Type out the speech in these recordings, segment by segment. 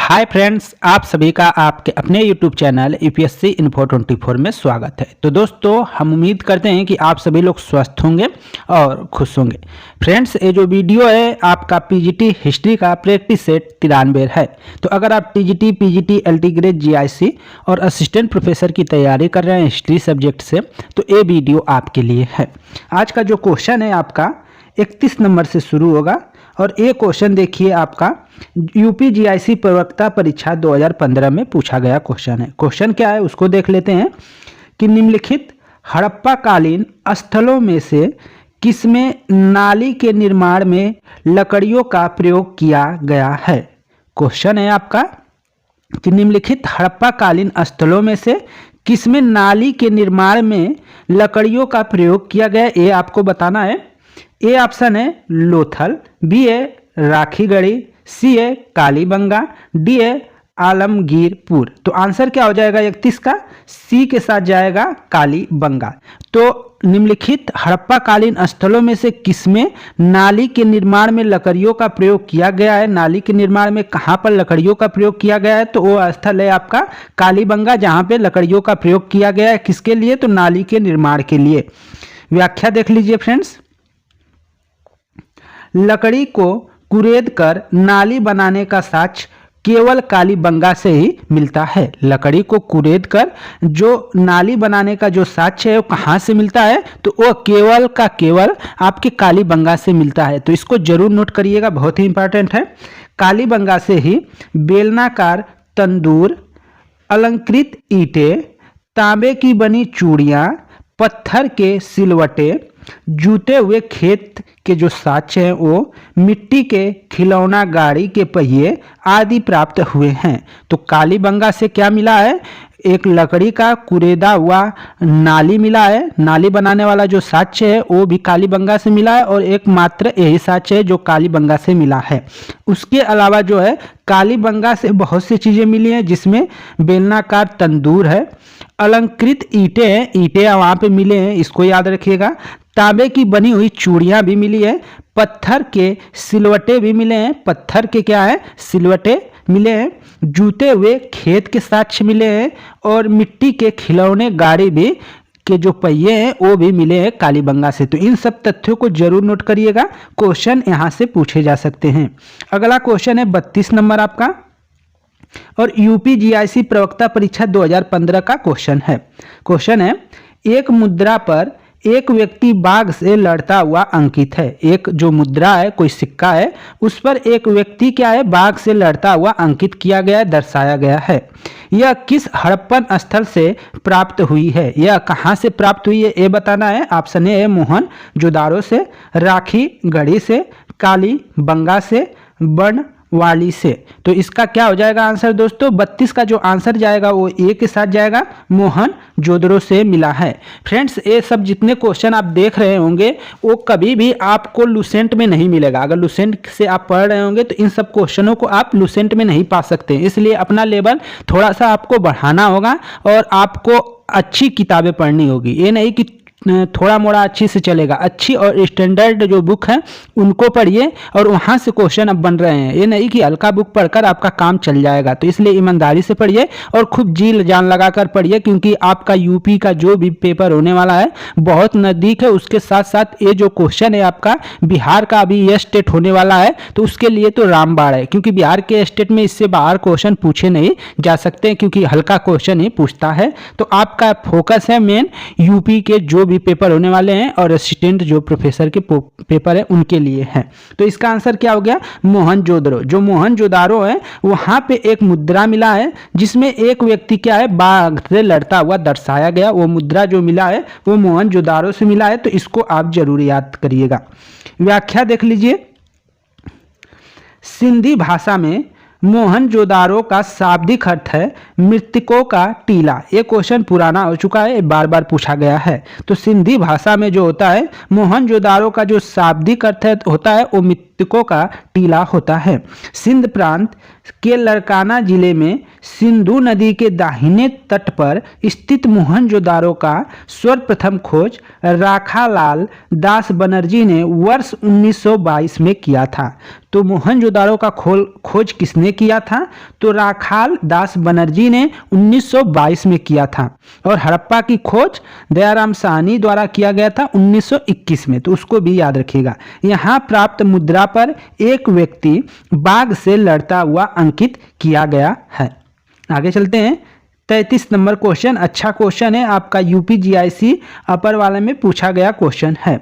Hi friends, आप सभी का आपके अपने यूट्यूब चैनल यूपीएससी इन्फो 24 में स्वागत है। तो दोस्तों, हम उम्मीद करते हैं कि आप सभी लोग स्वस्थ होंगे और खुश होंगे। फ्रेंड्स, ये जो वीडियो है आपका पीजीटी हिस्ट्री का प्रैक्टिस सेट 93 है। तो अगर आप TGT, PGT, LT grade, GIC और असिस्टेंट प्रोफेसर की तैयारी कर रहे हैं हिस्ट्री सब्जेक्ट से, तो ये वीडियो आपके लिए है। आज का जो क्वेश्चन है आपका 31 नंबर से शुरू होगा और ये क्वेश्चन देखिए आपका यूपी जीआईसी प्रवक्ता परीक्षा 2015 में पूछा गया क्वेश्चन है। क्वेश्चन क्या है उसको देख लेते हैं कि निम्नलिखित हड़प्पाकालीन स्थलों में से किसमें नाली के निर्माण में लकड़ियों का प्रयोग किया गया है। क्वेश्चन है आपका कि निम्नलिखित हड़प्पाकालीन स्थलों में से किसमें नाली के निर्माण में लकड़ियों का प्रयोग किया गया, ये आपको बताना है। ए ऑप्शन है लोथल, बी है राखीगढ़ी, सी है कालीबंगा, डी है आलमगीरपुर। तो आंसर क्या हो जाएगा 31 का? सी के साथ जाएगा कालीबंगा। तो निम्नलिखित हड़प्पाकालीन स्थलों में से किसमें नाली के निर्माण में लकड़ियों का प्रयोग किया गया है। नाली के निर्माण में कहाँ पर लकड़ियों का प्रयोग किया गया है? तो वो स्थल है आपका कालीबंगा, जहाँ पे लकड़ियों का प्रयोग किया गया है। किसके लिए? तो नाली के निर्माण के लिए। व्याख्या देख लीजिए फ्रेंड्स। लकड़ी को कुरेद कर नाली बनाने का साक्ष्य केवल कालीबंगा से ही मिलता है। लकड़ी को कुरेद कर जो नाली बनाने का जो साक्ष्य है वो कहाँ से मिलता है? तो वो केवल का केवल आपके कालीबंगा से मिलता है। तो इसको जरूर नोट करिएगा, बहुत ही इंपॉर्टेंट है। कालीबंगा से ही बेलनाकार तंदूर, अलंकृत ईंटें, तांबे की बनी चूड़ियाँ, पत्थर के सिलवटे, जूते हुए खेत के जो साक्ष्य हैं वो मिट्टी के खिलौना गाड़ी के पहिए आदि प्राप्त हुए हैं। तो कालीबंगा से क्या मिला है? एक लकड़ी का कुरेदा हुआ नाली मिला है। नाली बनाने वाला जो साक्ष्य है वो भी कालीबंगा से मिला है और एकमात्र यही साक्ष्य है जो कालीबंगा से मिला है। उसके अलावा जो है कालीबंगा से बहुत सी चीज़ें मिली हैं, जिसमें बेलनाकार तंदूर है, अलंकृत ईंटें हैं, ईंटें वहाँ पे मिले हैं, इसको याद रखिएगा। तांबे की बनी हुई चूड़ियाँ भी मिली है, पत्थर के सिलवटे भी मिले हैं, पत्थर के क्या है? सिलवटे मिले हैं, जूते हुए खेत के साक्ष्य मिले हैं और मिट्टी के खिलौने गाड़ी भी के जो पहिए हैं वो भी मिले हैं कालीबंगा से। तो इन सब तथ्यों को जरूर नोट करिएगा, क्वेश्चन यहाँ से पूछे जा सकते हैं। अगला क्वेश्चन है 32 नंबर आपका और यूपी जीआईसी प्रवक्ता परीक्षा 2015 का क्वेश्चन है। क्वेश्चन है एक मुद्रा पर एक व्यक्ति बाघ से लड़ता हुआ अंकित है। एक जो मुद्रा है, कोई सिक्का है, उस पर एक व्यक्ति क्या है? बाघ से लड़ता हुआ अंकित किया गया है, दर्शाया गया है। यह किस हड़प्पन स्थल से प्राप्त हुई है? यह कहाँ से प्राप्त हुई है ये बताना है। ऑप्शन ए है मोहनजोदारो से, राखीगढ़ी से, कालीबंगा से, बनवाली से। तो इसका क्या हो जाएगा आंसर दोस्तों? 32 का जो आंसर जाएगा वो ए के साथ जाएगा, मोहनजोदड़ो से मिला है। फ्रेंड्स, ये सब जितने क्वेश्चन आप देख रहे होंगे वो कभी भी आपको लुसेंट में नहीं मिलेगा। अगर लुसेंट से आप पढ़ रहे होंगे तो इन सब क्वेश्चनों को आप लुसेंट में नहीं पा सकते। इसलिए अपना लेवल थोड़ा सा आपको बढ़ाना होगा और आपको अच्छी किताबें पढ़नी होगी। ये नहीं कि थोड़ा मोड़ा अच्छी से चलेगा। अच्छी और स्टैंडर्ड जो बुक है उनको पढ़िए और वहाँ से क्वेश्चन अब बन रहे हैं। ये नहीं कि हल्का बुक पढ़कर आपका काम चल जाएगा। तो इसलिए ईमानदारी से पढ़िए और खूब जी जान लगाकर पढ़िए, क्योंकि आपका यूपी का जो भी पेपर होने वाला है बहुत नज़दीक है। उसके साथ साथ ये जो क्वेश्चन है आपका बिहार का अभी ये स्टेट होने वाला है, तो उसके लिए तो रामबाण है, क्योंकि बिहार के स्टेट में इससे बाहर क्वेश्चन पूछे नहीं जा सकते, क्योंकि हल्का क्वेश्चन ही पूछता है। तो आपका फोकस है मेन यूपी के जो भी पेपर होने वाले हैं और असिस्टेंट जो प्रोफेसर के पेपर है उनके लिए है। तो इसका आंसर क्या हो गया? मोहनजोदड़ो। जो मोहनजोदारो है वहां पे एक मुद्रा मिला है जिसमें एक व्यक्ति क्या है? बाघ से लड़ता हुआ दर्शाया गया। वो मुद्रा जो मिला है वो मोहनजोदारो से मिला है। तो इसको आप जरूर याद करिएगा। व्याख्या देख लीजिए। सिंधी भाषा में मोहनजोदारो का शाब्दिक अर्थ है मृतकों का टीला। ये क्वेश्चन पुराना हो चुका है, बार बार पूछा गया है। तो सिंधी भाषा में जो होता है मोहनजोदारो का जो शाब्दिक अर्थ होता है वो चिकित्सकों का टीला होता है। सिंध प्रांत के लड़काना जिले में सिंधु नदी के दाहिने तट पर स्थित मोहनजोदारो का सर्वप्रथम खोज राखालाल दास बनर्जी ने वर्ष 1922 में किया था। तो मोहनजोदारो का खोज किसने किया था? तो राखाल दास बनर्जी ने 1922 में किया था। और हड़प्पा की खोज दयाराम साहनी द्वारा किया गया था 1921 में, तो उसको भी याद रखिएगा। यहाँ प्राप्त मुद्रा पर एक व्यक्ति बाघ से लड़ता हुआ अंकित किया गया है। आगे चलते हैं। 33 नंबर क्वेश्चन अच्छा क्वेश्चन है, आपका यूपी जीआईसी अपर वाले में पूछा गया क्वेश्चन है।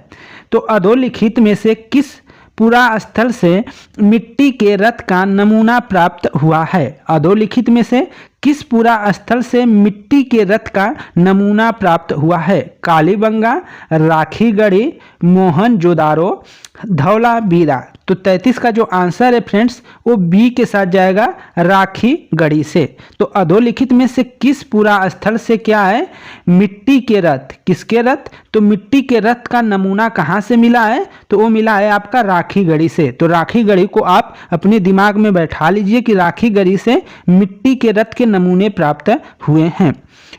तो अधोलिखित में से किस पुरा स्थल से मिट्टी के रथ का नमूना प्राप्त हुआ है? अधोलिखित में से किस पुरा स्थल से मिट्टी के रथ का नमूना प्राप्त हुआ है? कालीबंगा, राखीगढ़ी, मोहनजोदारो, धौलावीरा। तो 33 का जो आंसर है फ्रेंड्स वो बी के साथ जाएगा, राखीगढ़ी से। तो अधोलिखित में से किस पुरा स्थल से क्या है? मिट्टी के रथ। किसके रथ? तो मिट्टी के रथ का नमूना कहाँ से मिला है? तो वो मिला है आपका राखीगढ़ी से। तो राखीगढ़ी को आप अपने दिमाग में बैठा लीजिए कि राखीगढ़ी से मिट्टी के रथ के नमूने प्राप्त हुए हैं।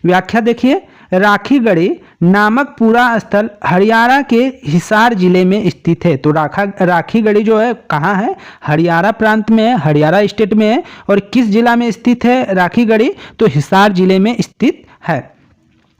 व्याख्या देखिए, राखीगढ़ी नामक पूरा स्थल हरियाणा के हिसार जिले में स्थित है। तो राखीगढ़ी जो है कहाँ है? हरियाणा प्रांत में है, हरियाणा स्टेट में है। और किस जिला में स्थित है राखीगढ़ी? तो हिसार जिले में स्थित है।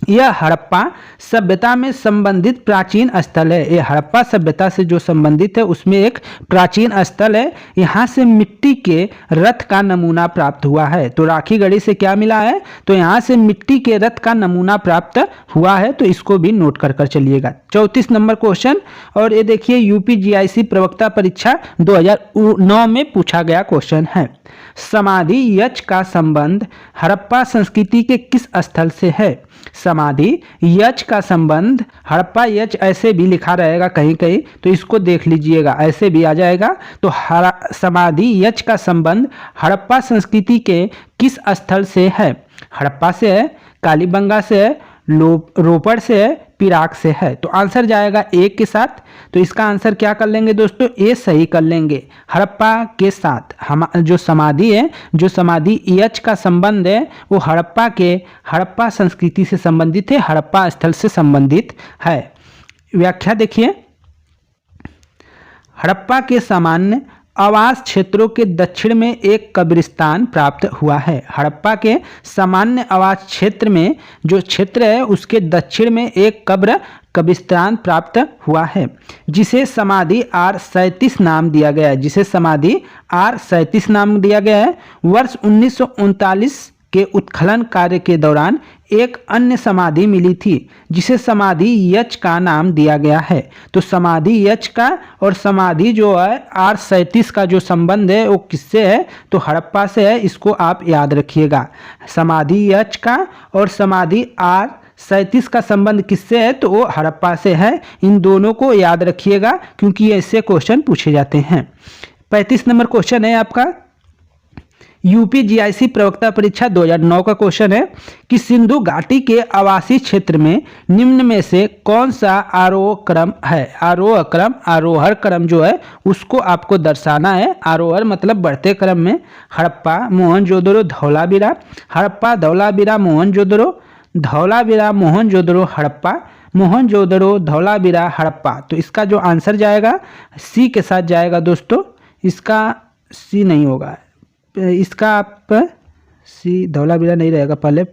यह हड़प्पा सभ्यता में संबंधित प्राचीन स्थल है। ये हड़प्पा सभ्यता से जो संबंधित है उसमें एक प्राचीन स्थल है। यहाँ से मिट्टी के रथ का नमूना प्राप्त हुआ है। तो राखीगढ़ी से क्या मिला है? तो यहाँ से मिट्टी के रथ का नमूना प्राप्त हुआ है। तो इसको भी नोट कर कर चलिएगा। 34 नंबर क्वेश्चन, और ये देखिए यूपी जीआईसी प्रवक्ता परीक्षा 2009 में पूछा गया क्वेश्चन है। समाधि यच का संबंध हड़प्पा संस्कृति के किस स्थल से है? समाधि यच का संबंध हड़प्पा यच ऐसे भी लिखा रहेगा कहीं कहीं, तो इसको देख लीजिएगा, ऐसे भी आ जाएगा। तो समाधि यच का संबंध हड़प्पा संस्कृति के किस स्थल से है? हड़प्पा से है, कालीबंगा से है, रोपड़ से है, पिराक से है। तो आंसर जाएगा ए के साथ। तो इसका आंसर क्या कर लेंगे दोस्तों? ए सही कर लेंगे। हड़प्पा के साथ हम जो समाधि है, जो समाधि यच का संबंध है वो हड़प्पा संस्कृति से संबंधित है, हड़प्पा स्थल से संबंधित है। व्याख्या देखिए, हड़प्पा के सामान्य आवास क्षेत्रों के दक्षिण में एक कब्रिस्तान प्राप्त हुआ है। हड़प्पा के सामान्य आवास क्षेत्र में जो क्षेत्र है उसके दक्षिण में एक कब्रिस्तान प्राप्त हुआ है, जिसे समाधि R37 नाम दिया गया है। जिसे समाधि R37 नाम दिया गया है। वर्ष 1939 के उत्खनन कार्य के दौरान एक अन्य समाधि मिली थी जिसे समाधि यच का नाम दिया गया है। तो समाधि यच का और समाधि जो है R37 का जो संबंध है वो किससे है? तो हड़प्पा से है। इसको आप याद रखिएगा। समाधि यच का और समाधि R37 का संबंध किससे है? तो वो हड़प्पा से है। इन दोनों को याद रखिएगा क्योंकि ऐसे क्वेश्चन पूछे जाते हैं। 35 नंबर क्वेश्चन है आपका यूपी जीआईसी प्रवक्ता परीक्षा 2009 का क्वेश्चन है कि सिंधु घाटी के आवासीय क्षेत्र में निम्न में से कौन सा आरोह क्रम है? आरोहण क्रम जो है उसको आपको दर्शाना है। आरोहण मतलब बढ़ते क्रम में। हड़प्पा, मोहनजोदड़ो, धौलावीरा, हड़प्पा, धौलावीरा, मोहनजोदड़ो, धौलावीरा, मोहनजोदड़ो, हड़प्पा, मोहनजोदड़ो, धौलावीरा, हड़प्पा। तो इसका जो आंसर जाएगा सी के साथ जाएगा दोस्तों। इसका सी नहीं होगा, इसका आप सी धौलावीरा नहीं रहेगा पहले,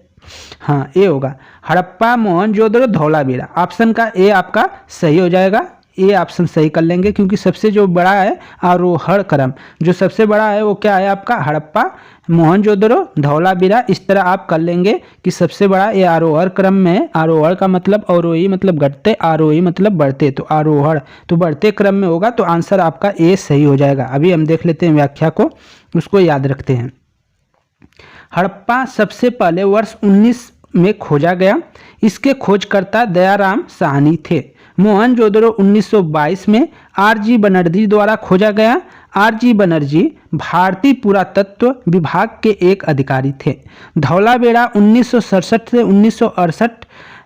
हाँ ए होगा। हड़प्पा, मोहनजोदड़ो, धौलावीरा। ऑप्शन का ए आपका सही हो जाएगा। ए ऑप्शन सही कर लेंगे क्योंकि सबसे जो बड़ा है आरोहण क्रम, जो सबसे बड़ा है वो क्या है आपका? हड़प्पा, मोहनजोदड़ो, धौलावीरा। इस तरह आप कर लेंगे कि सबसे बड़ा ये आरोहण क्रम में है। आरोहण का मतलब अवरोही मतलब घटते, आरोही मतलब बढ़ते, तो आरोहण तो बढ़ते क्रम में होगा। तो आंसर आपका ए सही हो जाएगा। अभी हम देख लेते हैं व्याख्या को, उसको याद रखते हैं। हड़प्पा सबसे पहले वर्ष 19 में खोजा गया। इसके खोजकर्ता दयाराम साहनी थे। मोहनजोदड़ो 1922 में R.G. बनर्जी द्वारा खोजा गया। R.G. बनर्जी भारतीय पुरातत्व विभाग के एक अधिकारी थे। धौलावीरा 1967 से 1968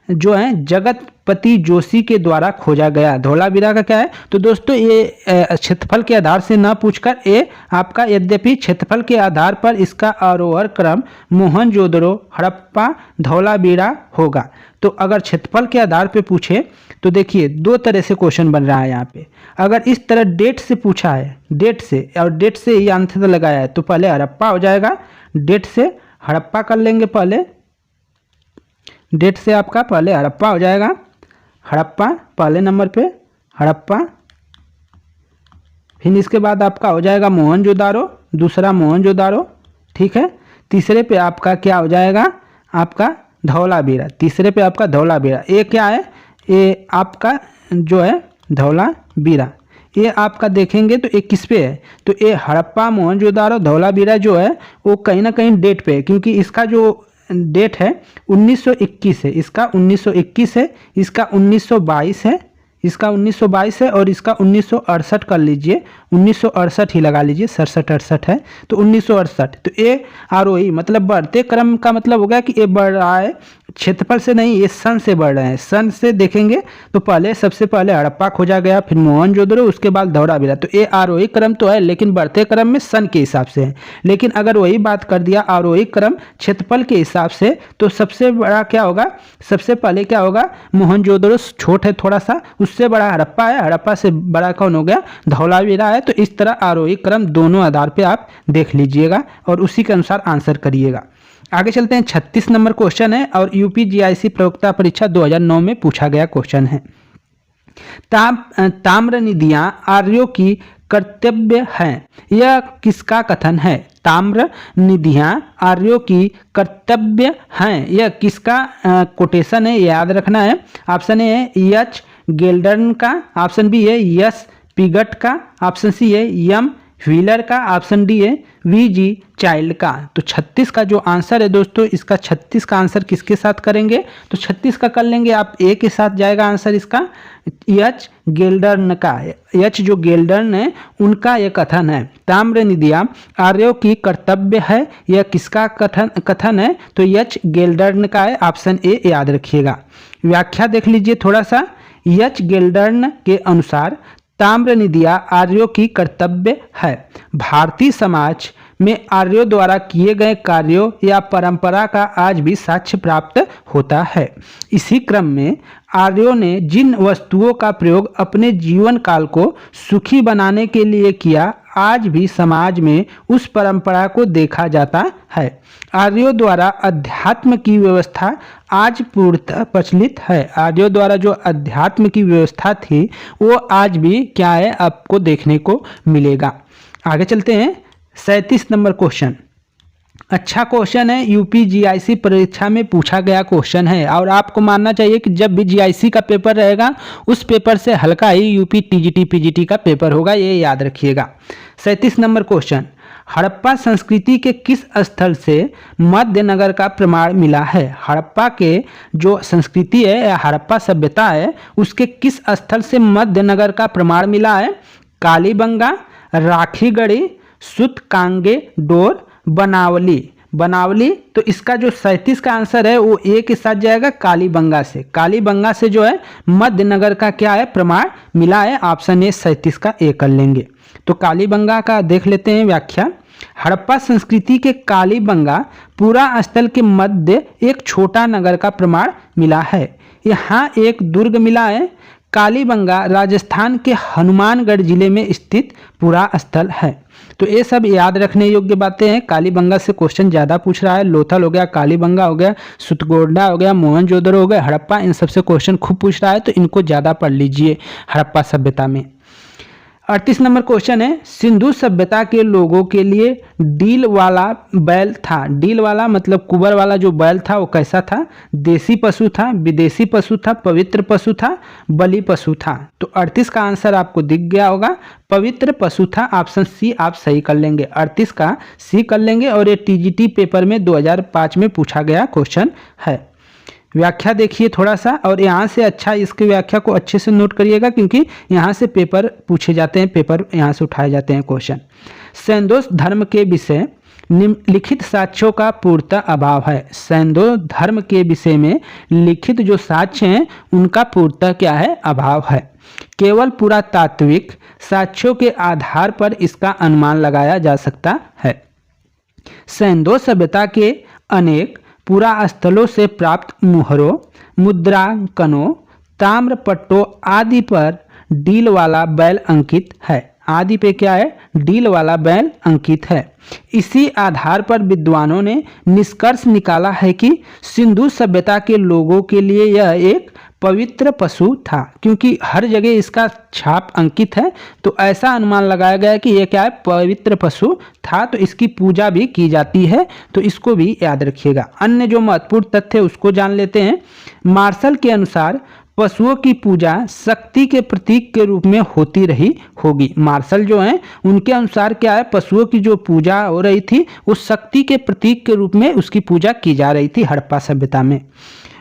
जो है जगतपति जोशी के द्वारा खोजा गया। धौलावीरा का क्या है? तो दोस्तों ये क्षेत्रफल के आधार से न पूछकर ये आपका यद्यपि क्षेत्रफल के आधार पर इसका आरोहण क्रम मोहनजोदड़ो, हड़प्पा, धौलावीरा होगा। तो अगर क्षेत्रफल के आधार पे पूछे तो देखिए दो तरह से क्वेश्चन बन रहा है यहाँ पे। अगर इस तरह डेट से पूछा है, डेट से, और डेट से ही आंसर लगाया है, तो पहले हड़प्पा हो जाएगा। डेट से हड़प्पा कर लेंगे पहले, डेट से आपका पहले हड़प्पा हो जाएगा। हड़प्पा पहले नंबर पे हड़प्पा, फिर इसके बाद आपका हो जाएगा मोहनजोदारो, दूसरा मोहनजोदारो, ठीक है। तीसरे पे आपका क्या हो जाएगा? आपका धौलावीरा, तीसरे पे आपका धौलावीरा। ये क्या है? ये आपका जो है धौलावीरा, ये आपका देखेंगे तो ये किस पे है? तो ये हड़प्पा, मोहनजोदारो, धौलावीरा जो है वो कहीं ना कहीं डेट पे है, क्योंकि इसका जो डेट है 1921 है, इसका 1921 है, इसका 1922 है, इसका 1922 है, और इसका 1968 कर लीजिए, 1968 ही लगा लीजिए, 67-68 है तो 1968। तो ये आरोही मतलब बढ़ते क्रम का मतलब हो गया कि ये बढ़ रहा है क्षेत्रफल से नहीं, ये सन से बढ़ रहे हैं। सन से देखेंगे तो पहले सबसे पहले हड़प्पा खोजा गया, फिर मोहनजोदड़ो, उसके बाद धौलावीरा। तो ये आरोही क्रम तो है, लेकिन बढ़ते क्रम में सन के हिसाब से है। लेकिन अगर वही बात कर दिया आरोही क्रम क्षेत्रफल के हिसाब से, तो सबसे बड़ा क्या होगा? सबसे पहले क्या होगा? मोहनजोदड़ो छोट है थोड़ा सा, उससे बड़ा हड़प्पा है, हड़प्पा से बड़ा कौन हो गया? धौलावीरा है। तो इस तरह आरोही क्रम दोनों आधार पे आप देख लीजिएगा और उसी के अनुसार आंसर करिएगा। आगे चलते हैं। 36 नंबर क्वेश्चन है और यूपीजीआईसी प्रवक्ता परीक्षा 2009 में पूछा गया क्वेश्चन है। ताम्र निधियां आर्यों की कर्तव्य हैं, यह किसका कथन है? ताम्र निधियां आर्यों की कर्तव्य हैं, यह किसका कोटेशन है? याद रखना है। ऑप्शन ए है एच गेल्डर्न का, ऑप्शन बी है एस पिगट का, ऑप्शन सी है एम व्हीलर का, ऑप्शन डी है वीजी चाइल्ड का। तो 36 का जो आंसर है दोस्तों, इसका 36 का आंसर किसके साथ करेंगे? तो 36 का कर लेंगे आप ए के साथ जाएगा आंसर इसका, एच गेल्डर्न का। एच जो गेल्डर्न है उनका यह कथन है, ताम्र निधियां आर्यों की कर्तव्य है, यह किसका कथन है? तो एच गेल्डर्न का है, ऑप्शन ए याद रखिएगा। व्याख्या देख लीजिए थोड़ा सा। एच गेल्डर्न के अनुसार ताम्र निधियां आर्यों की कर्तव्य है। भारतीय समाज में आर्यों द्वारा किए गए कार्यों या परंपरा का आज भी साक्ष्य प्राप्त होता है। इसी क्रम में आर्यों ने जिन वस्तुओं का प्रयोग अपने जीवन काल को सुखी बनाने के लिए किया, आज भी समाज में उस परंपरा को देखा जाता है। आर्यों द्वारा अध्यात्म की व्यवस्था आज पूर्णतः प्रचलित है। आर्यों द्वारा जो अध्यात्म की व्यवस्था थी वो आज भी क्या है? आपको देखने को मिलेगा। आगे चलते हैं। 37 नंबर क्वेश्चन अच्छा क्वेश्चन है, यूपीजीआईसी परीक्षा में पूछा गया क्वेश्चन है और आपको मानना चाहिए कि जब भी जीआईसी का पेपर रहेगा उस पेपर से हल्का ही यूपी टीजीटी पीजीटी का पेपर होगा, ये याद रखिएगा। 37 नंबर क्वेश्चन, हड़प्पा संस्कृति के किस स्थल से मध्य नगर का प्रमाण मिला है? हड़प्पा के जो संस्कृति है या हड़प्पा सभ्यता है उसके किस स्थल से मध्य नगर का प्रमाण मिला है? कालीबंगा, राखीगढ़ी, सुतकांगे डोर, बनावली। बनावली, तो इसका जो 37 का आंसर है वो ए के साथ जाएगा कालीबंगा से। कालीबंगा से जो है मध्य नगर का क्या है? प्रमाण मिला है। ऑप्शन ए 37 का ए कर लेंगे। तो कालीबंगा का देख लेते हैं व्याख्या। हड़प्पा संस्कृति के कालीबंगा पूरा स्थल के मध्य एक छोटा नगर का प्रमाण मिला है। यहाँ एक दुर्ग मिला है। कालीबंगा राजस्थान के हनुमानगढ़ जिले में स्थित पूरा स्थल है। तो ये सब याद रखने योग्य बातें हैं। कालीबंगा से क्वेश्चन ज़्यादा पूछ रहा है। लोथल हो गया, कालीबंगा हो गया, सुतगोंडा हो गया, मोहनजोदड़ो हो गया, हड़प्पा, इन सबसे क्वेश्चन खूब पूछ रहा है, तो इनको ज़्यादा पढ़ लीजिए हड़प्पा सभ्यता में। 38 नंबर क्वेश्चन है, सिंधु सभ्यता के लोगों के लिए डील वाला बैल था। डील वाला मतलब कुबर वाला जो बैल था वो कैसा था? देसी पशु था, विदेशी पशु था, पवित्र पशु था, बलि पशु था। तो 38 का आंसर आपको दिख गया होगा, पवित्र पशु था। ऑप्शन सी आप सही कर लेंगे, 38 का सी कर लेंगे। और ये टीजीटी पेपर में 2005 में पूछा गया क्वेश्चन है। व्याख्या देखिए थोड़ा सा, और यहाँ से अच्छा इसकी व्याख्या को अच्छे से नोट करिएगा क्योंकि यहाँ से पेपर पूछे जाते हैं, पेपर यहाँ से उठाए जाते हैं क्वेश्चन। सैंदोस धर्म के विषय निम्नलिखित साक्ष्यों का पूर्णतः अभाव है। सैंधव धर्म के विषय में लिखित जो साक्ष्य हैं उनका पूर्णतः क्या है, अभाव है। केवल पुरातात्विक साक्ष्यों के आधार पर इसका अनुमान लगाया जा सकता है। सैंधव सभ्यता के अनेक पुरास्थलों से प्राप्त मुहरों, मुद्रांकनों, ताम्रपट्टों आदि पर डील वाला बैल अंकित है। आदि पे क्या है, डील वाला बैल अंकित है। इसी आधार पर विद्वानों ने निष्कर्ष निकाला है कि सिंधु सभ्यता के लोगों के लिए यह एक पवित्र पशु था, क्योंकि हर जगह इसका छाप अंकित है। तो ऐसा अनुमान लगाया गया कि यह क्या है, पवित्र पशु था, तो इसकी पूजा भी की जाती है। तो इसको भी याद रखिएगा। अन्य जो महत्वपूर्ण तथ्य उसको जान लेते हैं। मार्शल के अनुसार पशुओं की पूजा शक्ति के प्रतीक के रूप में होती रही होगी। मार्शल जो हैं उनके अनुसार क्या है, पशुओं की जो पूजा हो रही थी उस शक्ति के प्रतीक के रूप में उसकी पूजा की जा रही थी हड़प्पा सभ्यता में।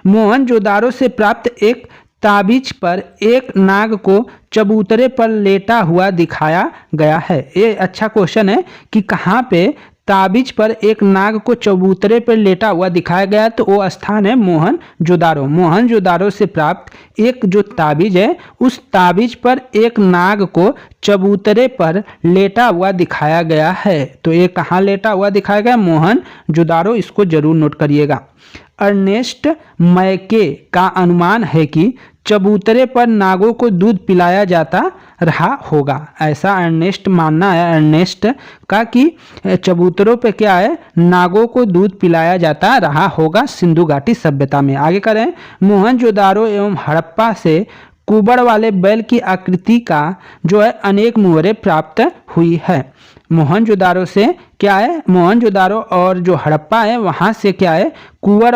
मोहनजोदारो से प्राप्त एक ताबीज पर एक नाग को चबूतरे पर लेटा हुआ दिखाया गया है। ये अच्छा क्वेश्चन है कि कहाँ पे ताबीज पर एक नाग को चबूतरे पर लेटा हुआ दिखाया गया, तो वो स्थान है मोहनजोदारो। मोहनजोदारो से प्राप्त एक जो ताबीज है उस ताबीज पर एक नाग को चबूतरे पर लेटा हुआ दिखाया गया है। तो ये कहाँ लेटा हुआ दिखाया गया, मोहनजोदारो। इसको जरूर नोट करिएगा। अर्नेस्ट मैके का अनुमान है कि चबूतरे पर नागों को दूध पिलाया जाता रहा होगा। ऐसा अर्नेस्ट मानना है अर्नेस्ट का कि चबूतरों पे क्या है, नागों को दूध पिलाया जाता रहा होगा सिंधु घाटी सभ्यता में। आगे करें, मोहनजोदारो एवं हड़प्पा से कुबड़ वाले बैल की आकृति का जो है अनेक मुहरें प्राप्त हुई है। मोहनजोदारो से क्या है, मोहनजोदारो और जो हड़प्पा है वहाँ से क्या है, कुबड़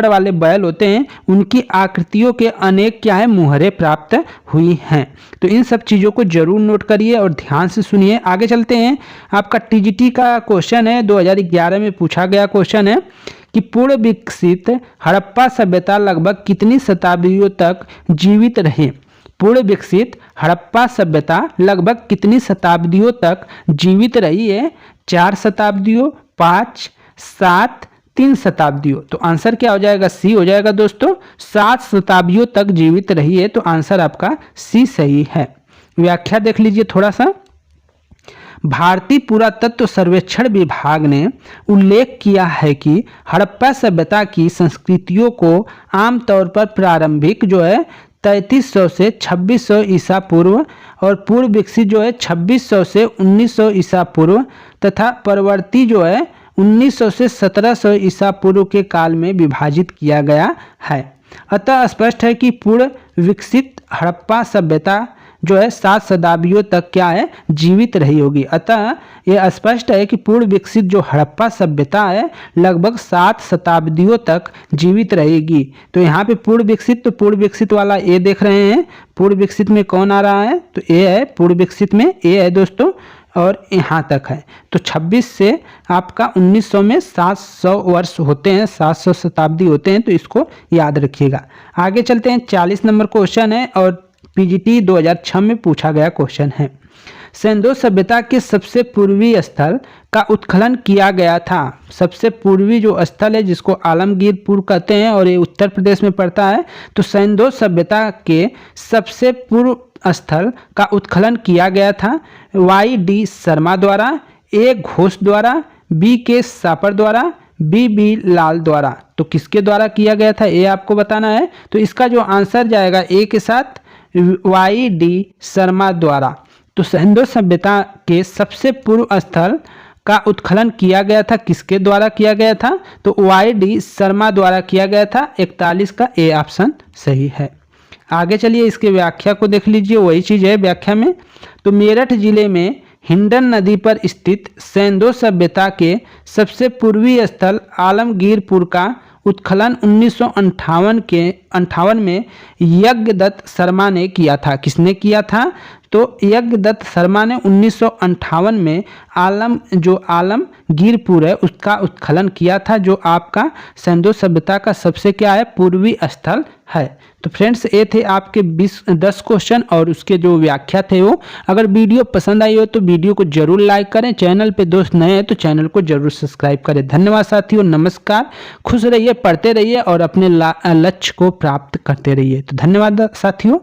वाले बैल होते हैं उनकी आकृतियों के अनेक क्या है, मुहरें प्राप्त हुई हैं। तो इन सब चीज़ों को जरूर नोट करिए और ध्यान से सुनिए। आगे चलते हैं। आपका टीजीटी का क्वेश्चन है, 2011 में पूछा गया क्वेश्चन है कि पूर्ण विकसित हड़प्पा सभ्यता लगभग कितनी शताब्दियों तक जीवित रही। पूर्ण विकसित हड़प्पा सभ्यता लगभग कितनी शताब्दियों तक जीवित रही है? 4 शताब्दियों, 5, 7, 3 शताब्दियों। तो आंसर क्या हो जाएगा, सी हो जाएगा दोस्तों। 7 शताब्दियों तक जीवित रही है, तो आंसर आपका सी सही है। व्याख्या देख लीजिए थोड़ा सा। भारतीय पुरातत्व सर्वेक्षण विभाग ने उल्लेख किया है कि हड़प्पा सभ्यता की संस्कृतियों को आमतौर पर प्रारंभिक जो है 3300 से 2600 ईसा पूर्व और पूर्व विकसित जो है 2600 से 1900 ईसा पूर्व तथा परवर्ती जो है 1900 से 1700 ईसा पूर्व के काल में विभाजित किया गया है। अतः स्पष्ट है कि पूर्व विकसित हड़प्पा सभ्यता जो है 7 शताब्दियों तक क्या है, जीवित रही होगी। अतः यह स्पष्ट है कि पूर्व विकसित जो हड़प्पा सभ्यता है लगभग 7 शताब्दियों तक जीवित रहेगी। तो यहाँ पे पूर्व विकसित, तो पूर्व विकसित वाला ए देख रहे हैं। पूर्व विकसित में कौन आ रहा है, तो ए है, पूर्व विकसित में ए है दोस्तों, और यहाँ तक है। तो 26 से आपका 1900 में 700 वर्ष होते हैं, 700 शताब्दी होते हैं, तो इसको याद रखिएगा। आगे चलते हैं। 40 नंबर क्वेश्चन है और पीजीटी 2006 में पूछा गया क्वेश्चन है। सिंधु सभ्यता के सबसे पूर्वी स्थल का उत्खनन किया गया था। सबसे पूर्वी जो स्थल है जिसको आलमगीरपुर कहते हैं और ये उत्तर प्रदेश में पड़ता है। तो सिंधु सभ्यता के सबसे पूर्व स्थल का उत्खनन किया गया था वाई.डी. शर्मा द्वारा, ए. घोष द्वारा, बी. के. सापर द्वारा, बी. लाल द्वारा। तो किसके द्वारा किया गया था ये आपको बताना है। तो इसका जो आंसर जाएगा ए के साथ, वाई.डी. शर्मा द्वारा। तो सिंधु सभ्यता के सबसे पूर्व स्थल का उत्खनन किया गया था, किसके द्वारा किया गया था, तो वाई.डी. शर्मा द्वारा किया गया था। 41 का ए ऑप्शन सही है। आगे चलिए इसके व्याख्या को देख लीजिए, वही चीज़ है व्याख्या में। तो मेरठ जिले में हिंडन नदी पर स्थित सिंधु सभ्यता के सबसे पूर्वी स्थल आलमगीरपुर का उत्खनन 1958 में यज्ञदत्त शर्मा ने किया था। किसने किया था, तो यज्ञदत्त शर्मा ने 1958 में आलमगीरपुर है उसका उत्खनन किया था, जो आपका सिंधु सभ्यता का सबसे क्या है पूर्वी स्थल है। तो फ्रेंड्स ये थे आपके 10 क्वेश्चन और उसके जो व्याख्या थे वो। अगर वीडियो पसंद आई हो तो वीडियो को जरूर लाइक करें, चैनल पे दोस्त नए हैं तो चैनल को जरूर सब्सक्राइब करें। धन्यवाद साथियों, नमस्कार, खुश रहिए, पढ़ते रहिए और अपने लक्ष्य को प्राप्त करते रहिए। तो धन्यवाद साथियों।